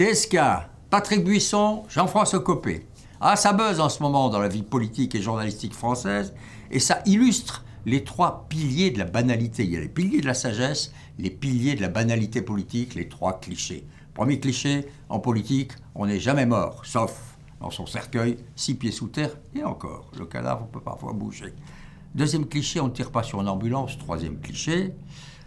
TSK, Patrick Buisson, Jean-François Copé. Ah, ça buzz en ce moment dans la vie politique et journalistique française, et ça illustre les trois piliers de la banalité. Il y a les piliers de la sagesse, les piliers de la banalité politique, les trois clichés. Premier cliché, en politique, on n'est jamais mort, sauf dans son cercueil, 6 pieds sous terre, et encore, le cadavre peut parfois bouger. Deuxième cliché, on ne tire pas sur une ambulance. Troisième cliché,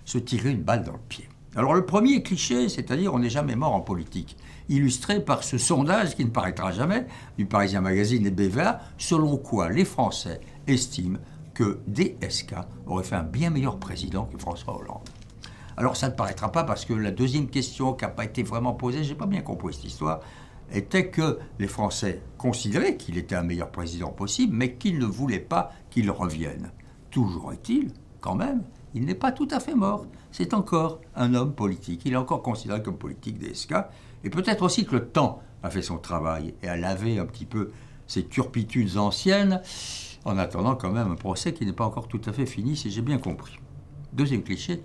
se tirer une balle dans le pied. Alors le premier cliché, c'est-à-dire on n'est jamais mort en politique, illustré par ce sondage qui ne paraîtra jamais, du Parisien Magazine et BVA, selon quoi les Français estiment que DSK aurait fait un bien meilleur président que François Hollande. Alors ça ne paraîtra pas parce que la deuxième question qui n'a pas été vraiment posée, j'ai pas bien compris cette histoire, était que les Français considéraient qu'il était un meilleur président possible, mais qu'ils ne voulaient pas qu'il revienne. Toujours est-il, quand même, il n'est pas tout à fait mort. C'est encore un homme politique. Il est encore considéré comme politique DSK. Et peut-être aussi que le temps a fait son travail et a lavé un petit peu ces turpitudes anciennes, en attendant quand même un procès qui n'est pas encore tout à fait fini, si j'ai bien compris. Deuxième cliché,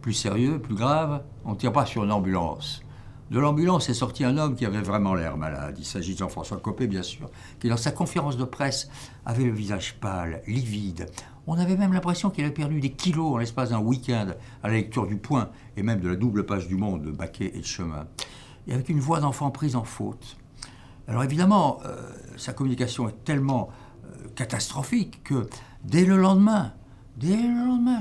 plus sérieux, plus grave, on ne tire pas sur une ambulance. De l'ambulance est sorti un homme qui avait vraiment l'air malade. Il s'agit de Jean-François Copé, bien sûr, qui dans sa conférence de presse avait le visage pâle, livide. On avait même l'impression qu'il avait perdu des kilos en l'espace d'un week-end à la lecture du Point et même de la double page du Monde de Baquet et de Chemin. Et avec une voix d'enfant prise en faute. Alors évidemment, sa communication est tellement catastrophique que dès le lendemain,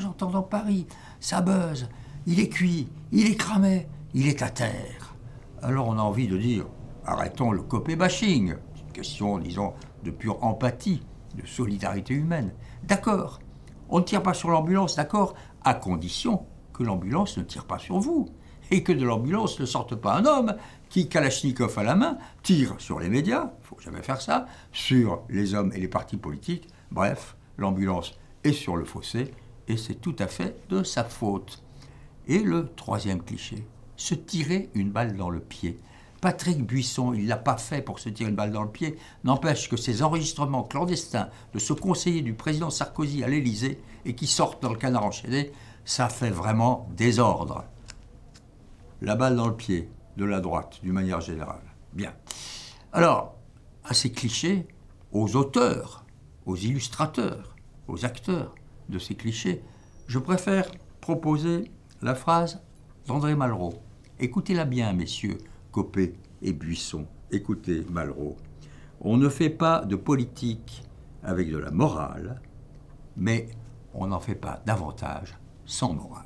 j'entends dans Paris, ça buzz, il est cuit, il est cramé, il est à terre. Alors on a envie de dire, arrêtons le Copé bashing. C'est une question, disons, de pure empathie, de solidarité humaine. D'accord, on ne tire pas sur l'ambulance, d'accord, à condition que l'ambulance ne tire pas sur vous. Et que de l'ambulance ne sorte pas un homme qui, Kalachnikov à la main, tire sur les médias, il ne faut jamais faire ça, sur les hommes et les partis politiques. Bref, l'ambulance est sur le fossé et c'est tout à fait de sa faute. Et le troisième cliché, se tirer une balle dans le pied. Patrick Buisson, il ne l'a pas fait pour se tirer une balle dans le pied, n'empêche que ces enregistrements clandestins de ce conseiller du président Sarkozy à l'Élysée et qui sortent dans le Canard enchaîné, ça fait vraiment désordre. La balle dans le pied de la droite, d'une manière générale. Bien. Alors, à ces clichés, aux auteurs, aux illustrateurs, aux acteurs de ces clichés, je préfère proposer la phrase d'André Malraux. Écoutez-la bien, messieurs Copé et Buisson. Écoutez Malraux. On ne fait pas de politique avec de la morale, mais on n'en fait pas davantage sans morale.